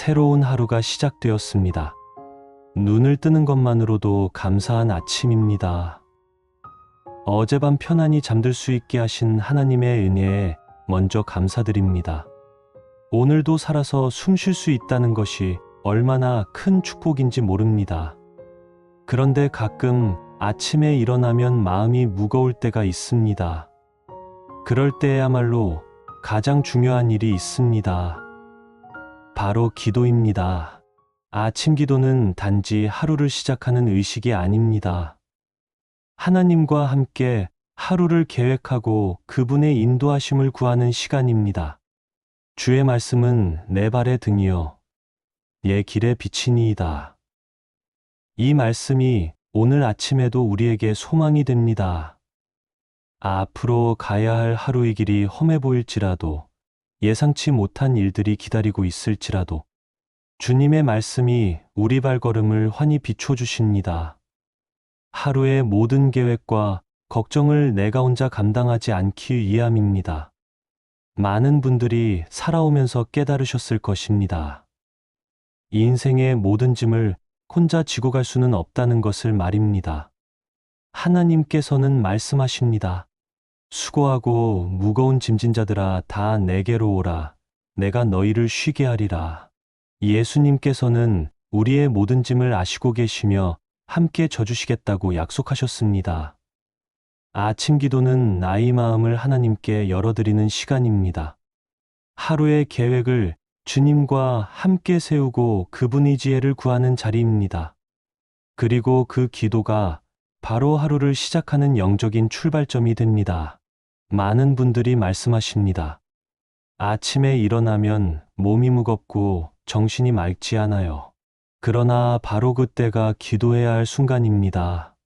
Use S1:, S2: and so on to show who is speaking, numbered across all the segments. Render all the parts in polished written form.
S1: 새로운 하루가 시작되었습니다. 눈을 뜨는 것만으로도 감사한 아침입니다. 어젯밤 편안히 잠들 수 있게 하신 하나님의 은혜에 먼저 감사드립니다. 오늘도 살아서 숨 쉴 수 있다는 것이 얼마나 큰 축복인지 모릅니다. 그런데 가끔 아침에 일어나면 마음이 무거울 때가 있습니다. 그럴 때야말로 가장 중요한 일이 있습니다. 바로 기도입니다. 아침 기도는 단지 하루를 시작하는 의식이 아닙니다. 하나님과 함께 하루를 계획하고 그분의 인도하심을 구하는 시간입니다. 주의 말씀은 내 발의 등이요 내 길의 빛이니이다. 이 말씀이 오늘 아침에도 우리에게 소망이 됩니다. 앞으로 가야 할 하루의 길이 험해 보일지라도, 예상치 못한 일들이 기다리고 있을지라도 주님의 말씀이 우리 발걸음을 환히 비춰주십니다. 하루의 모든 계획과 걱정을 내가 혼자 감당하지 않기 위함입니다. 많은 분들이 살아오면서 깨달으셨을 것입니다. 인생의 모든 짐을 혼자 지고 갈 수는 없다는 것을 말입니다. 하나님께서는 말씀하십니다. 수고하고 무거운 짐진 자들아 다 내게로 오라. 내가 너희를 쉬게 하리라. 예수님께서는 우리의 모든 짐을 아시고 계시며 함께 져주시겠다고 약속하셨습니다. 아침 기도는 나의 마음을 하나님께 열어드리는 시간입니다. 하루의 계획을 주님과 함께 세우고 그분의 지혜를 구하는 자리입니다. 그리고 그 기도가 바로 하루를 시작하는 영적인 출발점이 됩니다. 많은 분들이 말씀하십니다. 아침에 일어나면 몸이 무겁고 정신이 맑지 않아요. 그러나 바로 그때가 기도해야 할 순간입니다.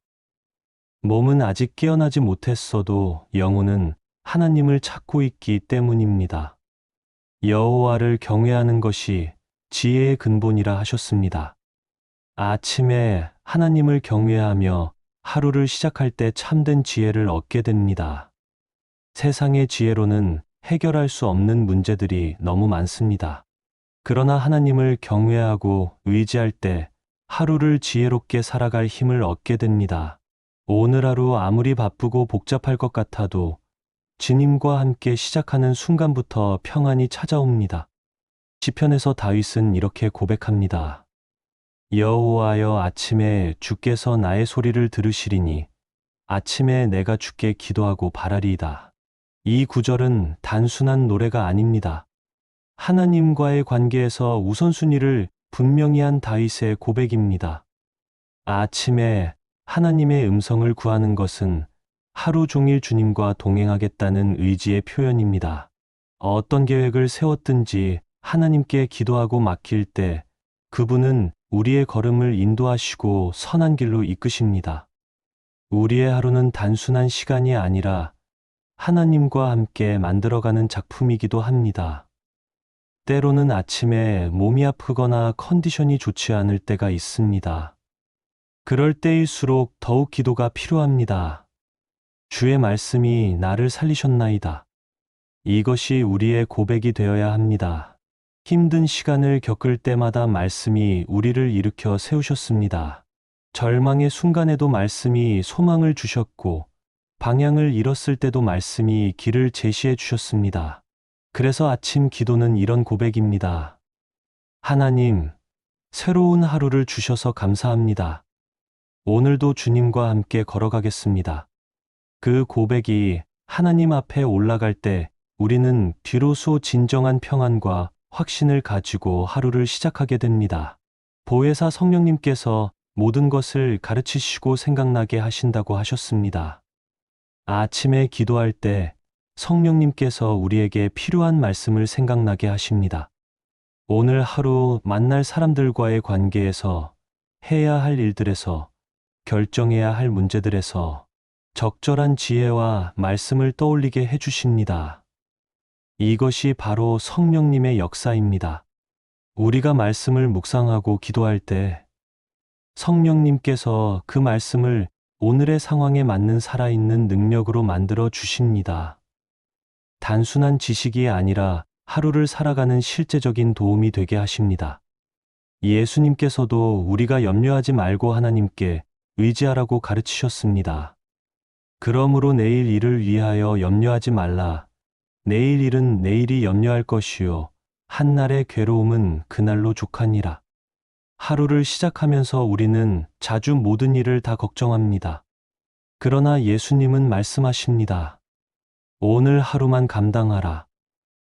S1: 몸은 아직 깨어나지 못했어도 영혼은 하나님을 찾고 있기 때문입니다. 여호와를 경외하는 것이 지혜의 근본이라 하셨습니다. 아침에 하나님을 경외하며 하루를 시작할 때 참된 지혜를 얻게 됩니다. 세상의 지혜로는 해결할 수 없는 문제들이 너무 많습니다. 그러나 하나님을 경외하고 의지할 때 하루를 지혜롭게 살아갈 힘을 얻게 됩니다. 오늘 하루 아무리 바쁘고 복잡할 것 같아도 주님과 함께 시작하는 순간부터 평안이 찾아옵니다. 시편에서 다윗은 이렇게 고백합니다. 여호와여 아침에 주께서 나의 소리를 들으시리니 아침에 내가 주께 기도하고 바라리이다. 이 구절은 단순한 노래가 아닙니다. 하나님과의 관계에서 우선순위를 분명히 한 다윗의 고백입니다. 아침에 하나님의 음성을 구하는 것은 하루 종일 주님과 동행하겠다는 의지의 표현입니다. 어떤 계획을 세웠든지 하나님께 기도하고 맡길 때 그분은 우리의 걸음을 인도하시고 선한 길로 이끄십니다. 우리의 하루는 단순한 시간이 아니라 하나님과 함께 만들어가는 작품이기도 합니다. 때로는 아침에 몸이 아프거나 컨디션이 좋지 않을 때가 있습니다. 그럴 때일수록 더욱 기도가 필요합니다. 주의 말씀이 나를 살리셨나이다. 이것이 우리의 고백이 되어야 합니다. 힘든 시간을 겪을 때마다 말씀이 우리를 일으켜 세우셨습니다. 절망의 순간에도 말씀이 소망을 주셨고, 방향을 잃었을 때도 말씀이 길을 제시해 주셨습니다. 그래서 아침 기도는 이런 고백입니다. 하나님, 새로운 하루를 주셔서 감사합니다. 오늘도 주님과 함께 걸어가겠습니다. 그 고백이 하나님 앞에 올라갈 때 우리는 비로소 진정한 평안과 확신을 가지고 하루를 시작하게 됩니다. 보혜사 성령님께서 모든 것을 가르치시고 생각나게 하신다고 하셨습니다. 아침에 기도할 때 성령님께서 우리에게 필요한 말씀을 생각나게 하십니다. 오늘 하루 만날 사람들과의 관계에서, 해야 할 일들에서, 결정해야 할 문제들에서 적절한 지혜와 말씀을 떠올리게 해주십니다. 이것이 바로 성령님의 역사입니다. 우리가 말씀을 묵상하고 기도할 때 성령님께서 그 말씀을 오늘의 상황에 맞는 살아있는 능력으로 만들어 주십니다. 단순한 지식이 아니라 하루를 살아가는 실제적인 도움이 되게 하십니다. 예수님께서도 우리가 염려하지 말고 하나님께 의지하라고 가르치셨습니다. 그러므로 내일 일을 위하여 염려하지 말라. 내일 일은 내일이 염려할 것이요 한날의 괴로움은 그날로 족하니라. 하루를 시작하면서 우리는 자주 모든 일을 다 걱정합니다. 그러나 예수님은 말씀하십니다. 오늘 하루만 감당하라.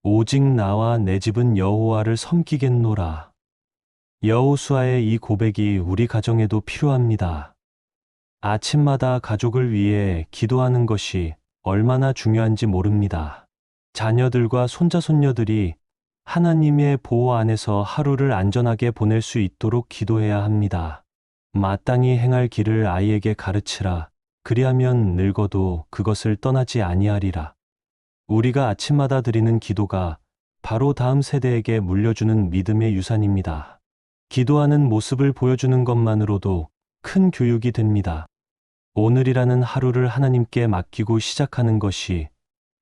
S1: 오직 나와 내 집은 여호와를 섬기겠노라. 여호수아의 이 고백이 우리 가정에도 필요합니다. 아침마다 가족을 위해 기도하는 것이 얼마나 중요한지 모릅니다. 자녀들과 손자, 손녀들이 하나님의 보호 안에서 하루를 안전하게 보낼 수 있도록 기도해야 합니다. 마땅히 행할 길을 아이에게 가르치라. 그리하면 늙어도 그것을 떠나지 아니하리라. 우리가 아침마다 드리는 기도가 바로 다음 세대에게 물려주는 믿음의 유산입니다. 기도하는 모습을 보여주는 것만으로도 큰 교육이 됩니다. 오늘이라는 하루를 하나님께 맡기고 시작하는 것이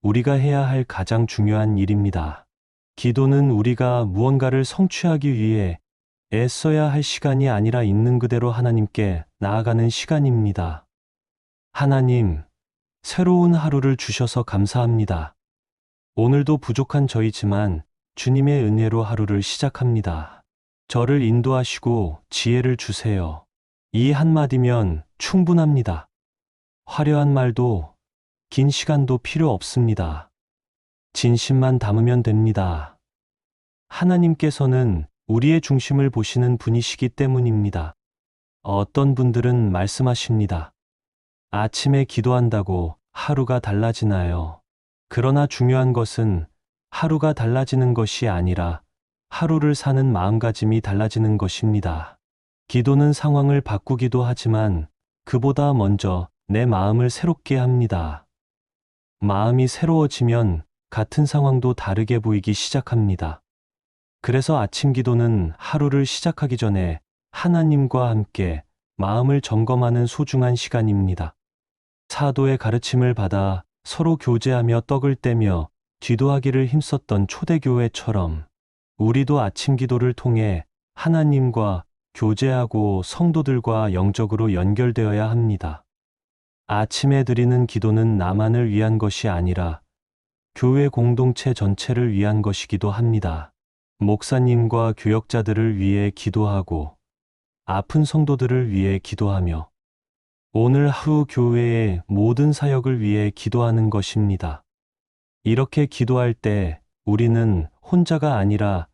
S1: 우리가 해야 할 가장 중요한 일입니다. 기도는 우리가 무언가를 성취하기 위해 애써야 할 시간이 아니라 있는 그대로 하나님께 나아가는 시간입니다. 하나님, 새로운 하루를 주셔서 감사합니다. 오늘도 부족한 저이지만 주님의 은혜로 하루를 시작합니다. 저를 인도하시고 지혜를 주세요. 이 한마디면 충분합니다. 화려한 말도 긴 시간도 필요 없습니다. 진심만 담으면 됩니다. 하나님께서는 우리의 중심을 보시는 분이시기 때문입니다. 어떤 분들은 말씀하십니다. 아침에 기도한다고 하루가 달라지나요? 그러나 중요한 것은 하루가 달라지는 것이 아니라 하루를 사는 마음가짐이 달라지는 것입니다. 기도는 상황을 바꾸기도 하지만 그보다 먼저 내 마음을 새롭게 합니다. 마음이 새로워지면 같은 상황도 다르게 보이기 시작합니다. 그래서 아침 기도는 하루를 시작하기 전에 하나님과 함께 마음을 점검하는 소중한 시간입니다. 사도의 가르침을 받아 서로 교제하며 떡을 떼며 기도하기를 힘썼던 초대교회처럼 우리도 아침 기도를 통해 하나님과 교제하고 성도들과 영적으로 연결되어야 합니다. 아침에 드리는 기도는 나만을 위한 것이 아니라 교회 공동체 전체를 위한 것이기도 합니다. 목사님과 교역자들을 위해 기도하고 아픈 성도들을 위해 기도하며 오늘 하루 교회의 모든 사역을 위해 기도하는 것입니다. 이렇게 기도할 때 우리는 혼자가 아니라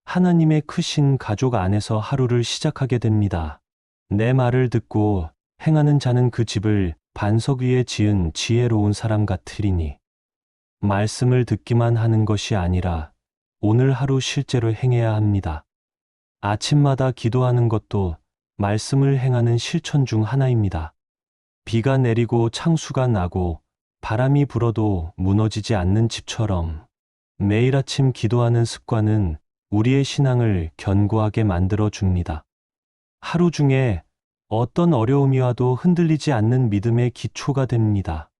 S1: 하나님의 크신 가족 안에서 하루를 시작하게 됩니다. 내 말을 듣고 행하는 자는 그 집을 반석 위에 지은 지혜로운 사람 같으리니 말씀을 듣기만 하는 것이 아니라 오늘 하루 실제로 행해야 합니다. 아침마다 기도하는 것도 말씀을 행하는 실천 중 하나입니다. 비가 내리고 창수가 나고 바람이 불어도 무너지지 않는 집처럼 매일 아침 기도하는 습관은 우리의 신앙을 견고하게 만들어 줍니다. 하루 중에 어떤 어려움이 와도 흔들리지 않는 믿음의 기초가 됩니다.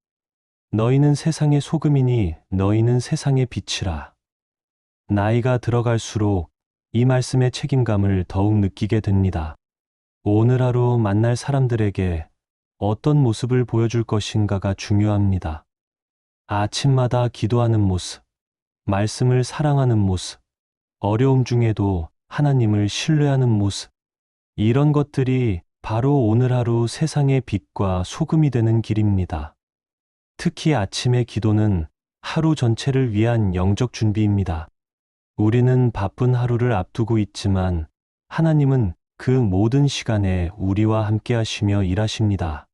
S1: 너희는 세상의 소금이니 너희는 세상의 빛이라. 나이가 들어갈수록 이 말씀의 책임감을 더욱 느끼게 됩니다. 오늘 하루 만날 사람들에게 어떤 모습을 보여줄 것인가가 중요합니다. 아침마다 기도하는 모습, 말씀을 사랑하는 모습, 어려움 중에도 하나님을 신뢰하는 모습, 이런 것들이 바로 오늘 하루 세상의 빛과 소금이 되는 길입니다. 특히 아침의 기도는 하루 전체를 위한 영적 준비입니다. 우리는 바쁜 하루를 앞두고 있지만 하나님은 그 모든 시간에 우리와 함께 하시며 일하십니다.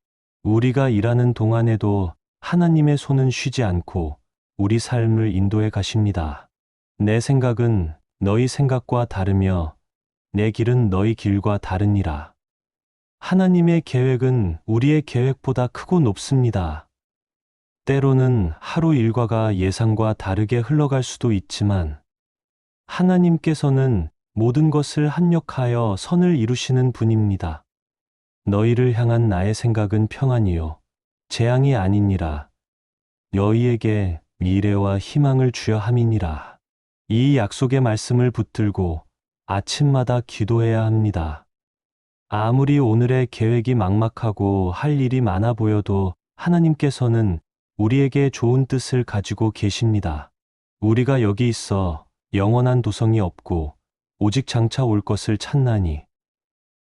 S1: 우리가 일하는 동안에도 하나님의 손은 쉬지 않고 우리 삶을 인도해 가십니다. 내 생각은 너희 생각과 다르며 내 길은 너희 길과 다르니라. 하나님의 계획은 우리의 계획보다 크고 높습니다. 때로는 하루 일과가 예상과 다르게 흘러갈 수도 있지만 하나님께서는 모든 것을 합력하여 선을 이루시는 분입니다. 너희를 향한 나의 생각은 평안이요 재앙이 아니니라. 너희에게 미래와 희망을 주려 함이니라. 이 약속의 말씀을 붙들고 아침마다 기도해야 합니다. 아무리 오늘의 계획이 막막하고 할 일이 많아 보여도 하나님께서는 우리에게 좋은 뜻을 가지고 계십니다. 우리가 여기 있어 영원한 도성이 없고 오직 장차 올 것을 찾나니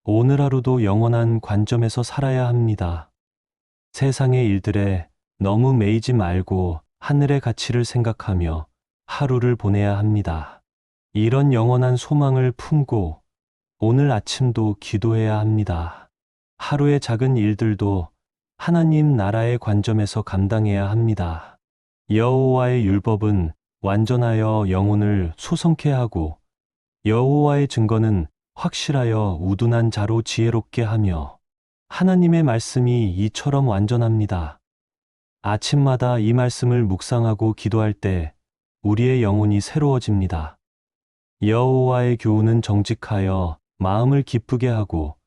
S1: 오늘 하루도 영원한 관점에서 살아야 합니다. 세상의 일들에 너무 매이지 말고 하늘의 가치를 생각하며 하루를 보내야 합니다. 이런 영원한 소망을 품고 오늘 아침도 기도해야 합니다. 하루의 작은 일들도 하나님 나라의 관점에서 감당해야 합니다. 여호와의 율법은 완전하여 영혼을 소성케 하고 여호와의 증거는 확실하여 우둔한 자로 지혜롭게 하며 하나님의 말씀이 이처럼 완전합니다. 아침마다 이 말씀을 묵상하고 기도할 때 우리의 영혼이 새로워집니다. 여호와의 교훈은 정직하여 마음을 기쁘게 하고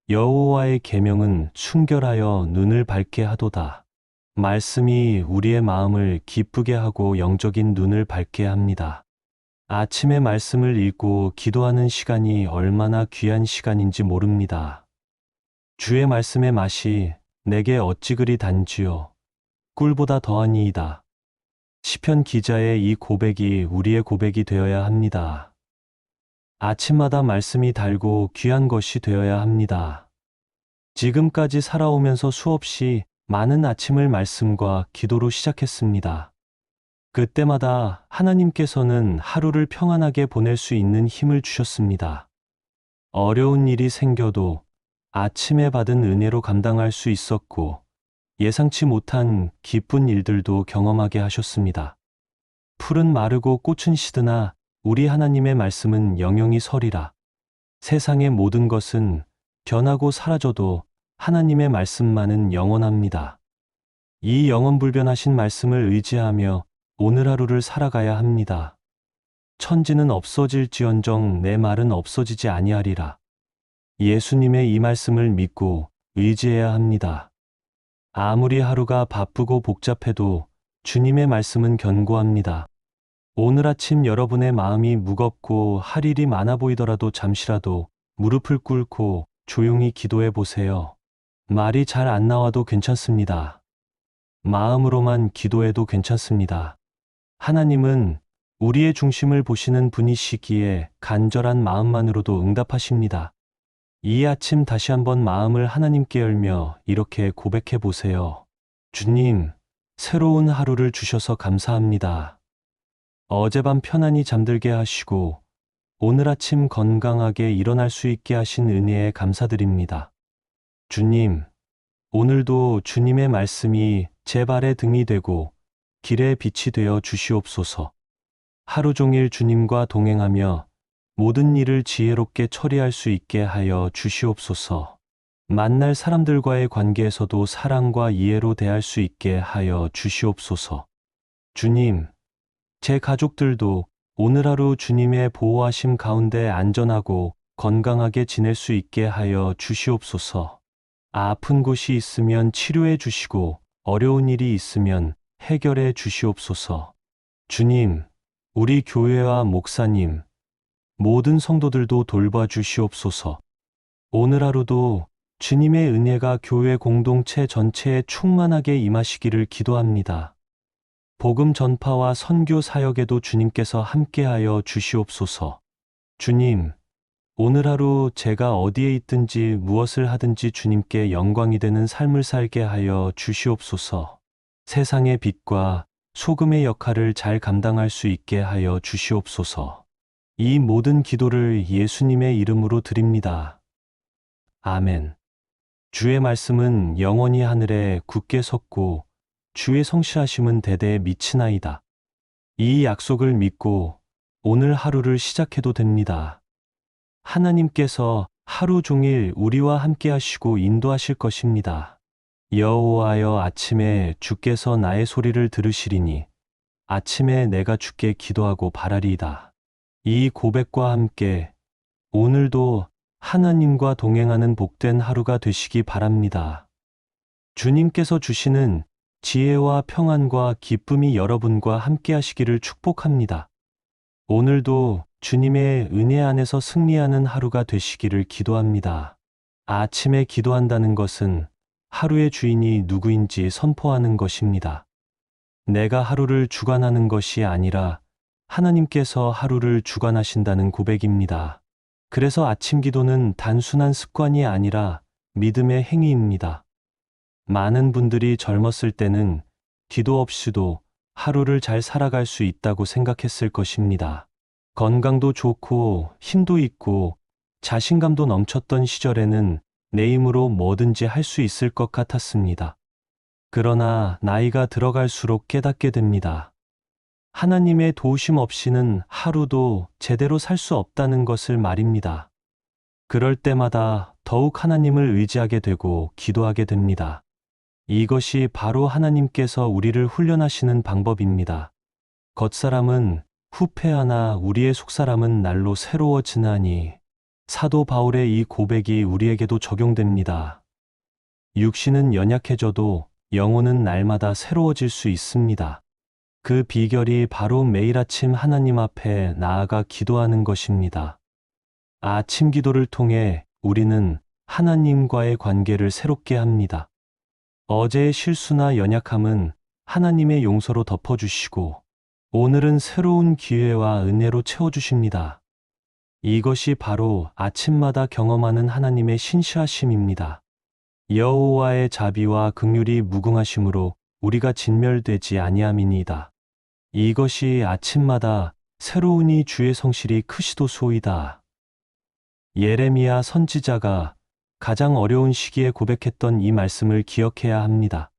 S1: 여호와의 계명은 순결하여 눈을 밝게 하도다. 말씀이 우리의 마음을 기쁘게 하고 영적인 눈을 밝게 합니다. 아침에 말씀을 읽고 기도하는 시간이 얼마나 귀한 시간인지 모릅니다. 주의 말씀의 맛이 내게 어찌 그리 단지요. 꿀보다 더하니이다. 시편 기자의 이 고백이 우리의 고백이 되어야 합니다. 아침마다 말씀이 달고 귀한 것이 되어야 합니다. 지금까지 살아오면서 수없이 많은 아침을 말씀과 기도로 시작했습니다. 그때마다 하나님께서는 하루를 평안하게 보낼 수 있는 힘을 주셨습니다. 어려운 일이 생겨도 아침에 받은 은혜로 감당할 수 있었고 예상치 못한 기쁜 일들도 경험하게 하셨습니다. 풀은 마르고 꽃은 시드나 우리 하나님의 말씀은 영영이 서리라. 세상의 모든 것은 변하고 사라져도 하나님의 말씀만은 영원합니다. 이 영원불변하신 말씀을 의지하며 오늘 하루를 살아가야 합니다. 천지는 없어질지언정 내 말은 없어지지 아니하리라. 예수님의 이 말씀을 믿고 의지해야 합니다. 아무리 하루가 바쁘고 복잡해도 주님의 말씀은 견고합니다. 오늘 아침 여러분의 마음이 무겁고 할 일이 많아 보이더라도 잠시라도 무릎을 꿇고 조용히 기도해 보세요. 말이 잘 안 나와도 괜찮습니다. 마음으로만 기도해도 괜찮습니다. 하나님은 우리의 중심을 보시는 분이시기에 간절한 마음만으로도 응답하십니다. 이 아침 다시 한번 마음을 하나님께 열며 이렇게 고백해 보세요. 주님, 새로운 하루를 주셔서 감사합니다. 어젯밤 편안히 잠들게 하시고 오늘 아침 건강하게 일어날 수 있게 하신 은혜에 감사드립니다. 주님, 오늘도 주님의 말씀이 제 발의 등이 되고 길의 빛이 되어 주시옵소서. 하루 종일 주님과 동행하며 모든 일을 지혜롭게 처리할 수 있게 하여 주시옵소서. 만날 사람들과의 관계에서도 사랑과 이해로 대할 수 있게 하여 주시옵소서. 주님, 제 가족들도 오늘 하루 주님의 보호하심 가운데 안전하고 건강하게 지낼 수 있게 하여 주시옵소서. 아픈 곳이 있으면 치료해 주시고 어려운 일이 있으면 해결해 주시옵소서. 주님, 우리 교회와 목사님, 모든 성도들도 돌봐 주시옵소서. 오늘 하루도 주님의 은혜가 교회 공동체 전체에 충만하게 임하시기를 기도합니다. 복음 전파와 선교 사역에도 주님께서 함께하여 주시옵소서. 주님, 오늘 하루 제가 어디에 있든지 무엇을 하든지 주님께 영광이 되는 삶을 살게 하여 주시옵소서. 세상의 빛과 소금의 역할을 잘 감당할 수 있게 하여 주시옵소서. 이 모든 기도를 예수님의 이름으로 드립니다. 아멘. 주의 말씀은 영원히 하늘에 굳게 섰고 주의 성실하심은 대대에 미치나이다. 이 약속을 믿고 오늘 하루를 시작해도 됩니다. 하나님께서 하루 종일 우리와 함께 하시고 인도하실 것입니다. 여호와여, 아침에 주께서 나의 소리를 들으시리니 아침에 내가 주께 기도하고 바라리이다. 이 고백과 함께 오늘도 하나님과 동행하는 복된 하루가 되시기 바랍니다. 주님께서 주시는 지혜와 평안과 기쁨이 여러분과 함께 하시기를 축복합니다. 오늘도 주님의 은혜 안에서 승리하는 하루가 되시기를 기도합니다. 아침에 기도한다는 것은 하루의 주인이 누구인지 선포하는 것입니다. 내가 하루를 주관하는 것이 아니라 하나님께서 하루를 주관하신다는 고백입니다. 그래서 아침 기도는 단순한 습관이 아니라 믿음의 행위입니다. 많은 분들이 젊었을 때는 기도 없이도 하루를 잘 살아갈 수 있다고 생각했을 것입니다. 건강도 좋고 힘도 있고 자신감도 넘쳤던 시절에는 내 힘으로 뭐든지 할 수 있을 것 같았습니다. 그러나 나이가 들어갈수록 깨닫게 됩니다. 하나님의 도우심 없이는 하루도 제대로 살 수 없다는 것을 말입니다. 그럴 때마다 더욱 하나님을 의지하게 되고 기도하게 됩니다. 이것이 바로 하나님께서 우리를 훈련하시는 방법입니다. 겉사람은 후패하나 우리의 속사람은 날로 새로워지나니. 사도 바울의 이 고백이 우리에게도 적용됩니다. 육신은 연약해져도 영혼은 날마다 새로워질 수 있습니다. 그 비결이 바로 매일 아침 하나님 앞에 나아가 기도하는 것입니다. 아침 기도를 통해 우리는 하나님과의 관계를 새롭게 합니다. 어제의 실수나 연약함은 하나님의 용서로 덮어주시고 오늘은 새로운 기회와 은혜로 채워주십니다. 이것이 바로 아침마다 경험하는 하나님의 신실하심입니다. 여호와의 자비와 긍휼이 무궁하심으로 우리가 진멸되지 아니함이니이다. 이것이 아침마다 새로우니 주의 성실이 크시도소이다. 예레미야 선지자가 가장 어려운 시기에 고백했던 이 말씀을 기억해야 합니다.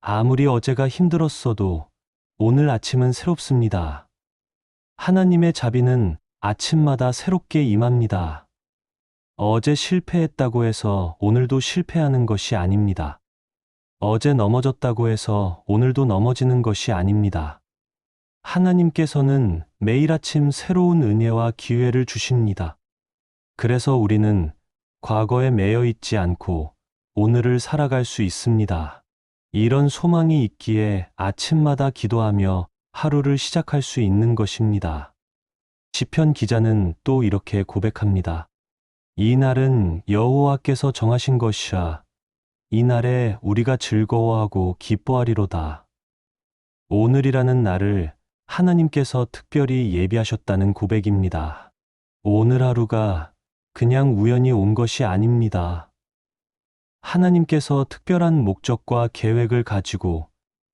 S1: 아무리 어제가 힘들었어도 오늘 아침은 새롭습니다. 하나님의 자비는 아침마다 새롭게 임합니다. 어제 실패했다고 해서 오늘도 실패하는 것이 아닙니다. 어제 넘어졌다고 해서 오늘도 넘어지는 것이 아닙니다. 하나님께서는 매일 아침 새로운 은혜와 기회를 주십니다. 그래서 우리는 과거에 매여 있지 않고 오늘을 살아갈 수 있습니다. 이런 소망이 있기에 아침마다 기도하며 하루를 시작할 수 있는 것입니다. 시편 기자는 또 이렇게 고백합니다. 이 날은 여호와께서 정하신 것이라. 이 날에 우리가 즐거워하고 기뻐하리로다. 오늘이라는 날을 하나님께서 특별히 예비하셨다는 고백입니다. 오늘 하루가 그냥 우연히 온 것이 아닙니다. 하나님께서 특별한 목적과 계획을 가지고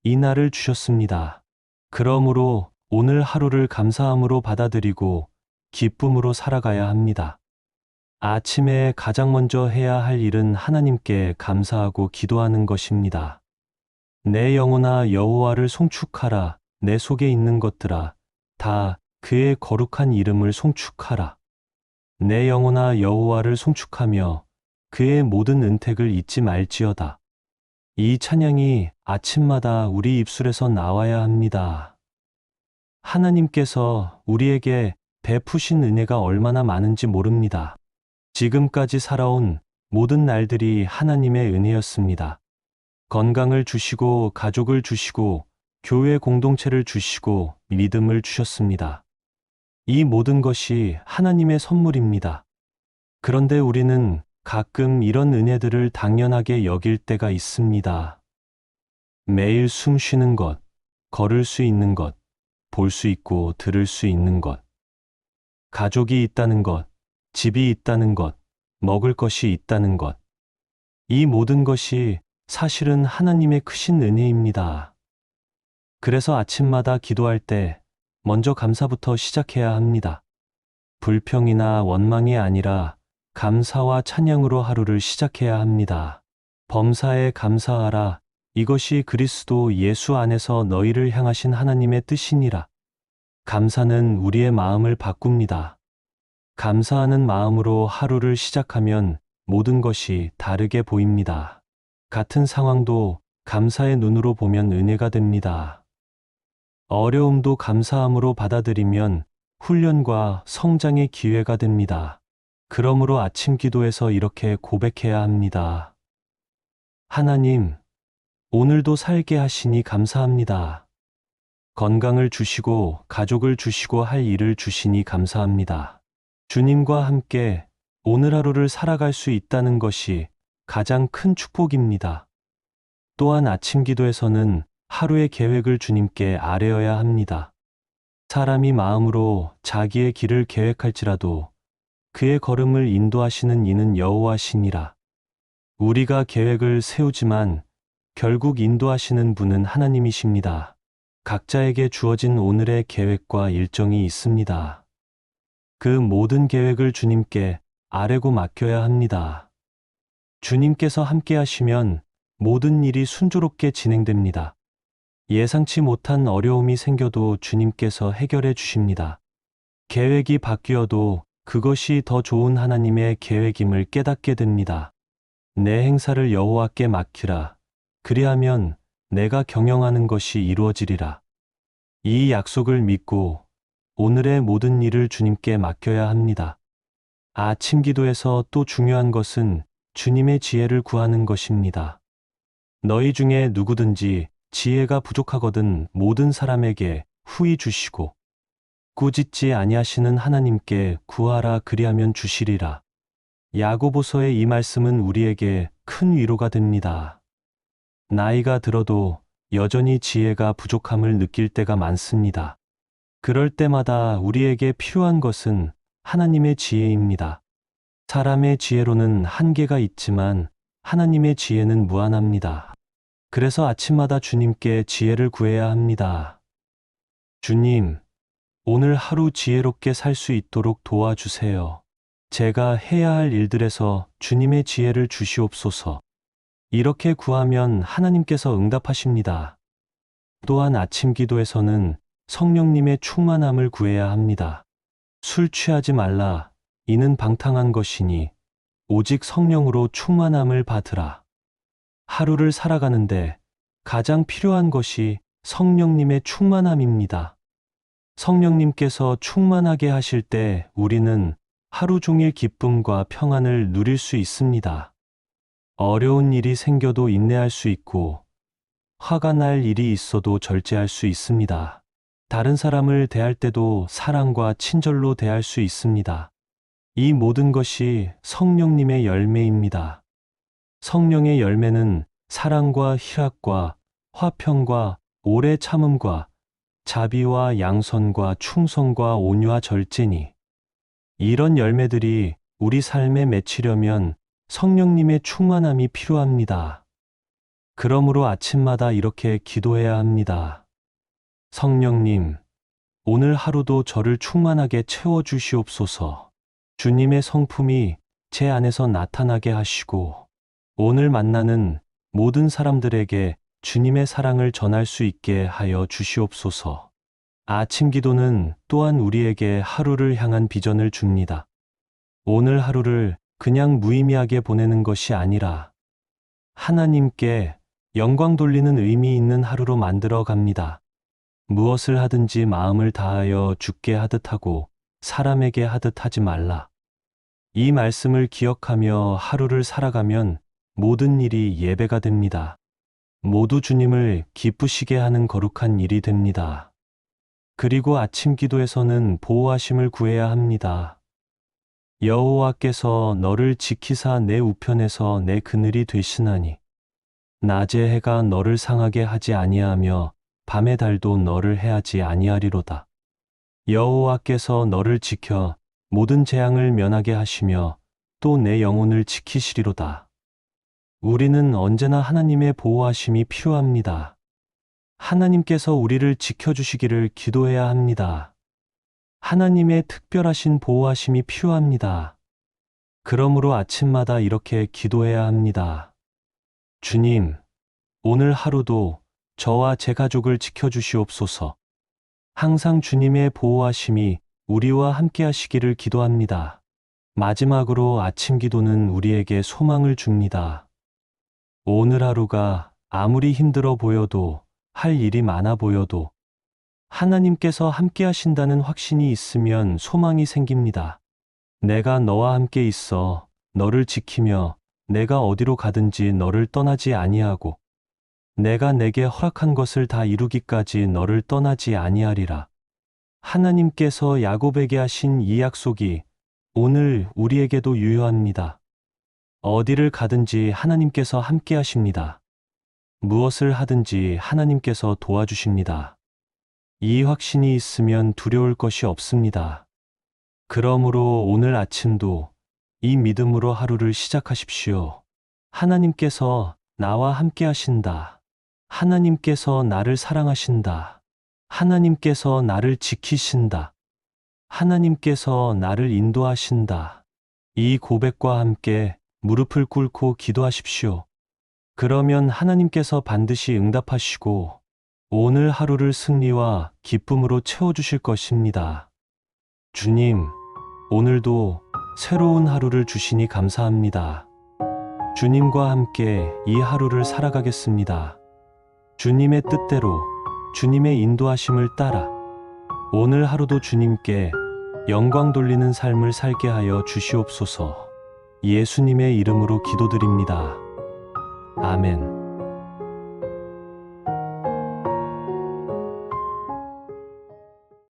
S1: 이 날을 주셨습니다. 그러므로 오늘 하루를 감사함으로 받아들이고 기쁨으로 살아가야 합니다. 아침에 가장 먼저 해야 할 일은 하나님께 감사하고 기도하는 것입니다. 내 영혼아 여호와를 송축하라. 내 속에 있는 것들아 다 그의 거룩한 이름을 송축하라. 내 영혼아 여호와를 송축하며 그의 모든 은택을 잊지 말지어다. 이 찬양이 아침마다 우리 입술에서 나와야 합니다. 하나님께서 우리에게 베푸신 은혜가 얼마나 많은지 모릅니다. 지금까지 살아온 모든 날들이 하나님의 은혜였습니다. 건강을 주시고 가족을 주시고 교회 공동체를 주시고 믿음을 주셨습니다. 이 모든 것이 하나님의 선물입니다. 그런데 우리는 가끔 이런 은혜들을 당연하게 여길 때가 있습니다. 매일 숨 쉬는 것, 걸을 수 있는 것, 볼 수 있고 들을 수 있는 것, 가족이 있다는 것, 집이 있다는 것, 먹을 것이 있다는 것. 이 모든 것이 사실은 하나님의 크신 은혜입니다. 그래서 아침마다 기도할 때 먼저 감사부터 시작해야 합니다. 불평이나 원망이 아니라 감사와 찬양으로 하루를 시작해야 합니다. 범사에 감사하라. 이것이 그리스도 예수 안에서 너희를 향하신 하나님의 뜻이니라. 감사는 우리의 마음을 바꿉니다. 감사하는 마음으로 하루를 시작하면 모든 것이 다르게 보입니다. 같은 상황도 감사의 눈으로 보면 은혜가 됩니다. 어려움도 감사함으로 받아들이면 훈련과 성장의 기회가 됩니다. 그러므로 아침 기도에서 이렇게 고백해야 합니다. 하나님, 오늘도 살게 하시니 감사합니다. 건강을 주시고 가족을 주시고 할 일을 주시니 감사합니다. 주님과 함께 오늘 하루를 살아갈 수 있다는 것이 가장 큰 축복입니다. 또한 아침 기도에서는 하루의 계획을 주님께 아뢰어야 합니다. 사람이 마음으로 자기의 길을 계획할지라도 그의 걸음을 인도하시는 이는 여호와시니라. 우리가 계획을 세우지만 결국 인도하시는 분은 하나님이십니다. 각자에게 주어진 오늘의 계획과 일정이 있습니다. 그 모든 계획을 주님께 아뢰고 맡겨야 합니다. 주님께서 함께 하시면 모든 일이 순조롭게 진행됩니다. 예상치 못한 어려움이 생겨도 주님께서 해결해 주십니다. 계획이 바뀌어도 그것이 더 좋은 하나님의 계획임을 깨닫게 됩니다. 내 행사를 여호와께 맡기라. 그리하면 내가 경영하는 것이 이루어지리라. 이 약속을 믿고 오늘의 모든 일을 주님께 맡겨야 합니다. 아침 기도에서 또 중요한 것은 주님의 지혜를 구하는 것입니다. 너희 중에 누구든지 지혜가 부족하거든 모든 사람에게 후히 주시고 꾸짖지 아니하시는 하나님께 구하라. 그리하면 주시리라. 야고보서의 이 말씀은 우리에게 큰 위로가 됩니다. 나이가 들어도 여전히 지혜가 부족함을 느낄 때가 많습니다. 그럴 때마다 우리에게 필요한 것은 하나님의 지혜입니다. 사람의 지혜로는 한계가 있지만 하나님의 지혜는 무한합니다. 그래서 아침마다 주님께 지혜를 구해야 합니다. 주님, 오늘 하루 지혜롭게 살 수 있도록 도와주세요. 제가 해야 할 일들에서 주님의 지혜를 주시옵소서. 이렇게 구하면 하나님께서 응답하십니다. 또한 아침 기도에서는 성령님의 충만함을 구해야 합니다. 술 취하지 말라. 이는 방탕한 것이니 오직 성령으로 충만함을 받으라. 하루를 살아가는데 가장 필요한 것이 성령님의 충만함입니다. 성령님께서 충만하게 하실 때 우리는 하루 종일 기쁨과 평안을 누릴 수 있습니다. 어려운 일이 생겨도 인내할 수 있고 화가 날 일이 있어도 절제할 수 있습니다. 다른 사람을 대할 때도 사랑과 친절로 대할 수 있습니다. 이 모든 것이 성령님의 열매입니다. 성령의 열매는 사랑과 희락과 화평과 오래 참음과 자비와 양선과 충성과 온유와 절제니 이런 열매들이 우리 삶에 맺히려면 성령님의 충만함이 필요합니다. 그러므로 아침마다 이렇게 기도해야 합니다. 성령님, 오늘 하루도 저를 충만하게 채워주시옵소서. 주님의 성품이 제 안에서 나타나게 하시고 오늘 만나는 모든 사람들에게 주님의 사랑을 전할 수 있게 하여 주시옵소서. 아침 기도는 또한 우리에게 하루를 향한 비전을 줍니다. 오늘 하루를 그냥 무의미하게 보내는 것이 아니라 하나님께 영광 돌리는 의미 있는 하루로 만들어 갑니다. 무엇을 하든지 마음을 다하여 주께 하듯 하고 사람에게 하듯 하지 말라. 이 말씀을 기억하며 하루를 살아가면 모든 일이 예배가 됩니다. 모두 주님을 기쁘시게 하는 거룩한 일이 됩니다. 그리고 아침 기도에서는 보호하심을 구해야 합니다. 여호와께서 너를 지키사 내 우편에서 내 그늘이 되시나니 낮의 해가 너를 상하게 하지 아니하며 밤의 달도 너를 해하지 아니하리로다. 여호와께서 너를 지켜 모든 재앙을 면하게 하시며 또 내 영혼을 지키시리로다. 우리는 언제나 하나님의 보호하심이 필요합니다. 하나님께서 우리를 지켜주시기를 기도해야 합니다. 하나님의 특별하신 보호하심이 필요합니다. 그러므로 아침마다 이렇게 기도해야 합니다. 주님, 오늘 하루도 저와 제 가족을 지켜주시옵소서. 항상 주님의 보호하심이 우리와 함께 하시기를 기도합니다. 마지막으로 아침 기도는 우리에게 소망을 줍니다. 오늘 하루가 아무리 힘들어 보여도 할 일이 많아 보여도 하나님께서 함께 하신다는 확신이 있으면 소망이 생깁니다. 내가 너와 함께 있어 너를 지키며 내가 어디로 가든지 너를 떠나지 아니하고 내가 내게 허락한 것을 다 이루기까지 너를 떠나지 아니하리라. 하나님께서 야곱에게 하신 이 약속이 오늘 우리에게도 유효합니다. 어디를 가든지 하나님께서 함께 하십니다. 무엇을 하든지 하나님께서 도와주십니다. 이 확신이 있으면 두려울 것이 없습니다. 그러므로 오늘 아침도 이 믿음으로 하루를 시작하십시오. 하나님께서 나와 함께 하신다. 하나님께서 나를 사랑하신다. 하나님께서 나를 지키신다. 하나님께서 나를 인도하신다. 이 고백과 함께 무릎을 꿇고 기도하십시오. 그러면 하나님께서 반드시 응답하시고 오늘 하루를 승리와 기쁨으로 채워주실 것입니다. 주님, 오늘도 새로운 하루를 주시니 감사합니다. 주님과 함께 이 하루를 살아가겠습니다. 주님의 뜻대로, 주님의 인도하심을 따라 오늘 하루도 주님께 영광 돌리는 삶을 살게 하여 주시옵소서. 예수님의 이름으로 기도드립니다. 아멘.